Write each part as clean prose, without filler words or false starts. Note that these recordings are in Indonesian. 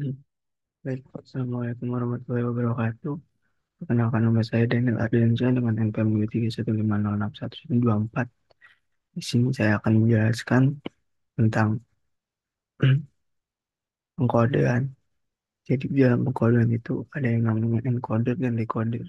Hmm. Baik, Assalamualaikum warahmatullahi wabarakatuh. Perkenalkan nama saya Daniel Ardiansyah dengan NPM 315061124. Di sini saya akan menjelaskan tentang pengkodean. Jadi di dalam pengkodean itu ada yang namanya encoder dan decoder.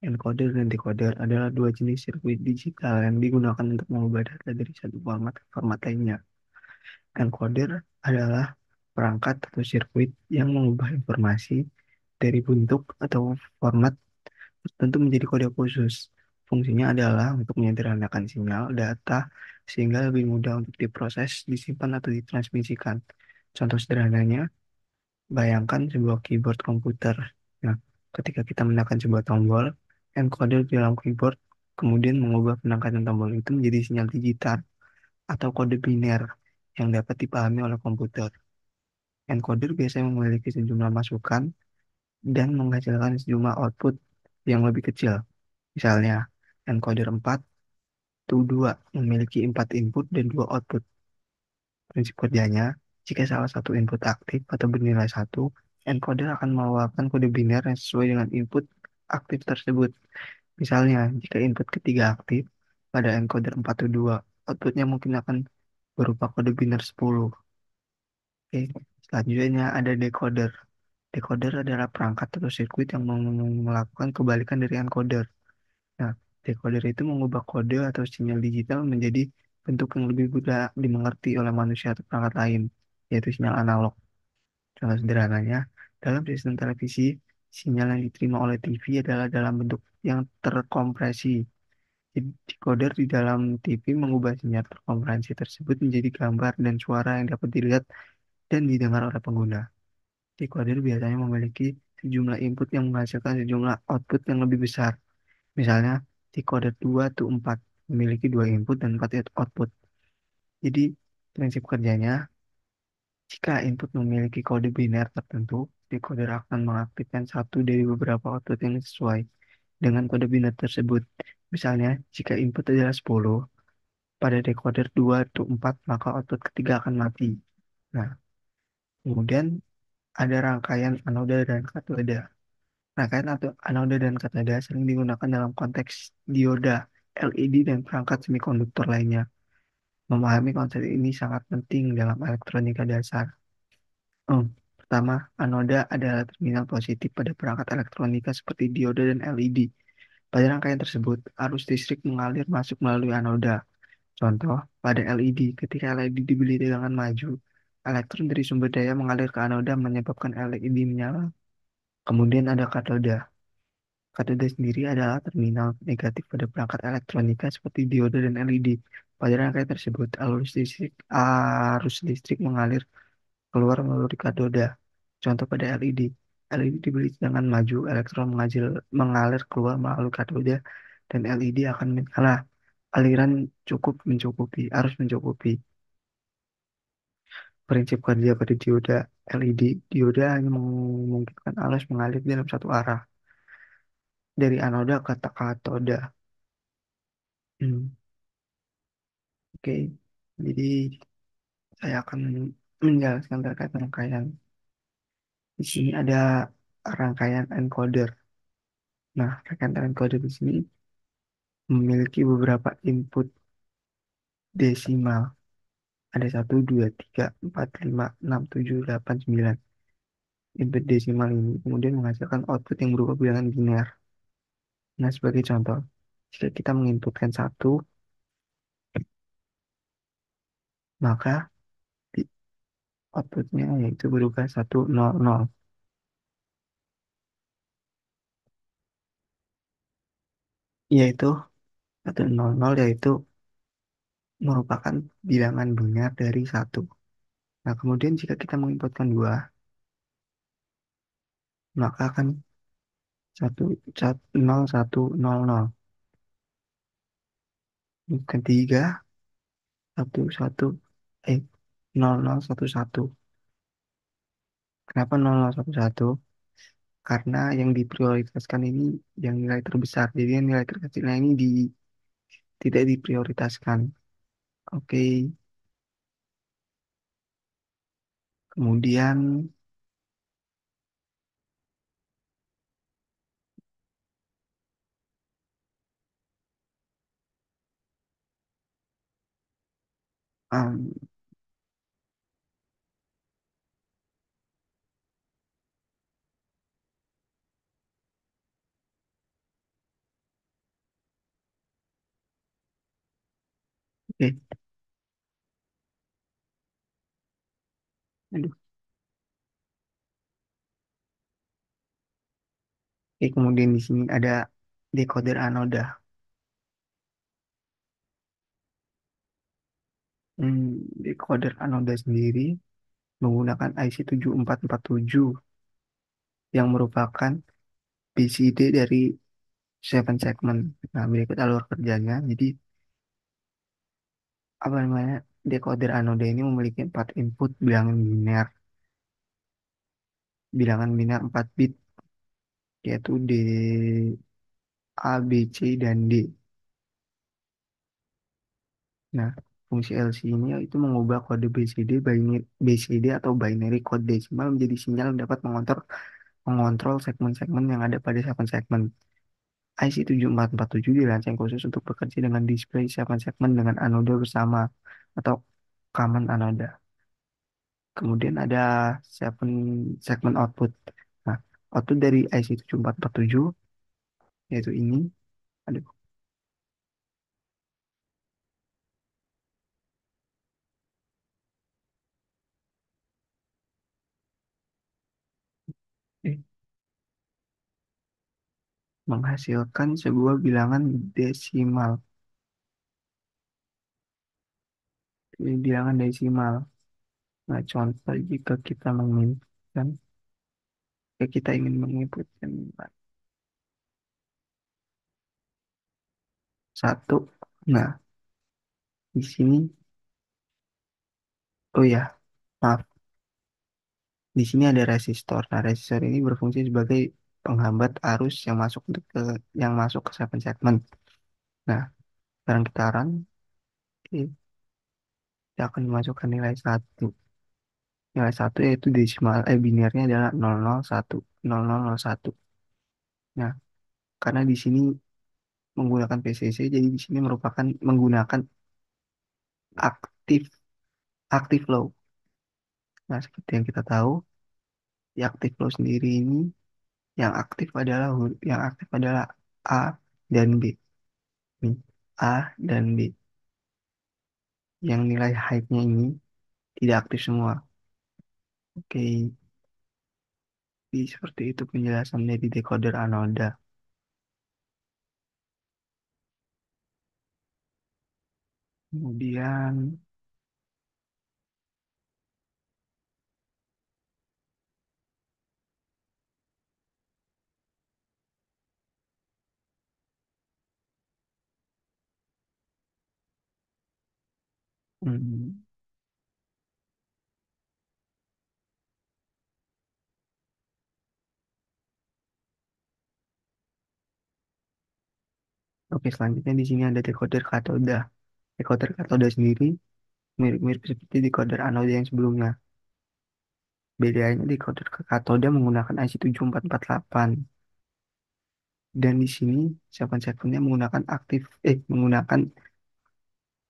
Encoder dan decoder adalah dua jenis sirkuit digital yang digunakan untuk mengubah data dari satu format ke format lainnya. Encoder adalah perangkat atau sirkuit yang mengubah informasi dari bentuk atau format tertentu menjadi kode khusus. Fungsinya adalah untuk menyederhanakan sinyal data sehingga lebih mudah untuk diproses, disimpan, atau ditransmisikan. Contoh sederhananya, bayangkan sebuah keyboard komputer. Nah, ketika kita menekan sebuah tombol, encoder di dalam keyboard kemudian mengubah penekanan tombol itu menjadi sinyal digital atau kode biner yang dapat dipahami oleh komputer. Encoder biasanya memiliki sejumlah masukan dan menghasilkan sejumlah output yang lebih kecil. Misalnya, encoder 4 to 2 memiliki 4 input dan 2 output. Prinsip kerjanya, jika salah satu input aktif atau bernilai 1, encoder akan mengeluarkan kode biner yang sesuai dengan input aktif tersebut. Misalnya, jika input ketiga aktif, pada encoder 4 to 2, outputnya mungkin akan berupa kode biner 10. Oke. Selanjutnya ada decoder. Decoder adalah perangkat atau sirkuit yang melakukan kebalikan dari encoder. Nah, decoder itu mengubah kode atau sinyal digital menjadi bentuk yang lebih mudah dimengerti oleh manusia atau perangkat lain, yaitu sinyal analog. Contoh sederhananya, dalam sistem televisi, sinyal yang diterima oleh TV adalah dalam bentuk yang terkompresi. Jadi, decoder di dalam TV mengubah sinyal terkompresi tersebut menjadi gambar dan suara yang dapat dilihat dan didengar oleh pengguna. Decoder biasanya memiliki sejumlah input yang menghasilkan sejumlah output yang lebih besar. Misalnya, decoder 2 to 4 memiliki 2 input dan 4 output. Jadi, prinsip kerjanya, jika input memiliki kode biner tertentu, decoder akan mengaktifkan satu dari beberapa output yang sesuai dengan kode biner tersebut. Misalnya, jika input adalah 10, pada decoder 2 to 4, maka output ketiga akan mati. Nah, kemudian ada rangkaian anoda dan katoda. Rangkaian atau anoda dan katoda sering digunakan dalam konteks dioda, LED, dan perangkat semikonduktor lainnya. Memahami konsep ini sangat penting dalam elektronika dasar. Hmm, Pertama, anoda adalah terminal positif pada perangkat elektronika seperti dioda dan LED. Pada rangkaian tersebut, arus listrik mengalir masuk melalui anoda. Contoh, pada LED, ketika LED dibeli dengan maju, elektron dari sumber daya mengalir ke anoda menyebabkan LED menyala. Kemudian ada katoda. Katoda sendiri adalah terminal negatif pada perangkat elektronika seperti dioda dan LED. Pada rangkaian tersebut, arus listrik mengalir keluar melalui katoda. Contoh pada LED. LED dibeli dengan maju, elektron mengalir keluar melalui katoda dan LED akan menyala. Aliran cukup mencukupi, arus mencukupi. Prinsip kerja pada dioda LED. Dioda hanya memungkinkan arus mengalir dalam satu arah, dari anoda ke katoda. Hmm, Oke, jadi saya akan menjelaskan terkait rangkaian. Di sini ada rangkaian encoder. Nah, rangkaian encoder di sini memiliki beberapa input desimal. Ada 1, 2, 3, 4, 5, 6, 7, 8, 9. Input desimal ini kemudian menghasilkan output yang berupa bilangan biner. Nah, sebagai contoh, jika kita menginputkan 1, maka di outputnya yaitu berupa 1, 0, 0. Yaitu 1, 0, 0 yaitu merupakan bilangan biner dari 1. Nah, kemudian jika kita menginputkan 2, maka akan 1, 1, 0, 1, 0, 0. Bukan 3, 1, 1, 0, 0, 1, 1. Kenapa 0, 0, 1, 1? Karena yang diprioritaskan ini yang nilai terbesar. Jadi yang nilai terkecilnya ini tidak diprioritaskan. Oke, kemudian Um, oke, aduh. Oke, kemudian di sini ada decoder anoda. Hmm, Decoder anoda sendiri menggunakan IC7447 yang merupakan BCD dari Seven Segment. Nah, berikut alur kerjanya. Jadi, apa namanya? Decoder anoda ini memiliki 4 input bilangan biner 4 bit, yaitu D, A, B, C, dan D. Nah, fungsi LC ini itu mengubah kode BCD atau binary code decimal menjadi sinyal yang dapat mengontrol segmen-segmen yang ada pada 7 segmen. IC7447 dirancang khusus untuk bekerja dengan display 7 segmen dengan anoda bersama atau common anoda. Kemudian ada 7 segmen output. Nah, output dari IC7447 yaitu ini. Aduh, eh, menghasilkan sebuah bilangan desimal. Ini bilangan desimal. Nah, contoh jika kita ingin menginputkan satu. Nah, di sini, oh ya, maaf, di sini ada resistor. Nah, resistor ini berfungsi sebagai penghambat arus yang masuk ke 7 segmen. Nah, sekarang kita run, kita akan memasukkan nilai satu. Nilai satu yaitu binernya adalah 001, 0001. Nah, karena di sini menggunakan PCC, jadi di sini menggunakan aktif aktif low. Nah, seperti yang kita tahu, di aktif low sendiri ini yang aktif adalah A dan B. Nih, A dan B. Yang nilai height-nya ini tidak aktif semua. Oke, jadi seperti itu penjelasan dari decoder anoda. Kemudian, hmm, oke, selanjutnya di sini ada decoder katoda. Decoder katoda sendiri mirip-mirip seperti decoder anoda yang sebelumnya. Bedanya decoder ke katoda menggunakan IC7448. Dan di sini 7 segmennya menggunakan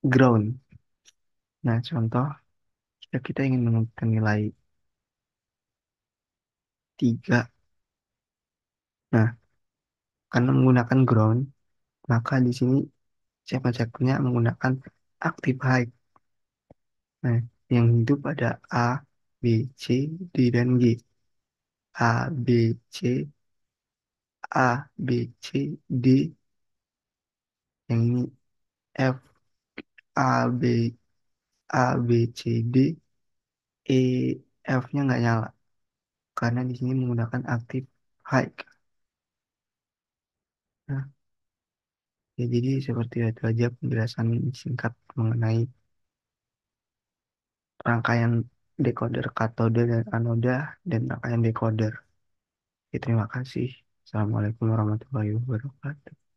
ground. Nah, contoh jika kita ingin menemukan nilai 3. Nah, karena menggunakan ground, maka di sini 7 segmennya menggunakan active high. Nah, yang hidup ada A, B, C, D, dan G. A, B, C, A, B, C, D. Yang ini F, A, B, A, B, C, D. E, F-nya nggak nyala karena di sini menggunakan aktif high. Nah, ya jadi seperti itu aja penjelasan singkat mengenai rangkaian decoder katode dan anoda dan rangkaian decoder. Ya, terima kasih. Assalamualaikum warahmatullahi wabarakatuh.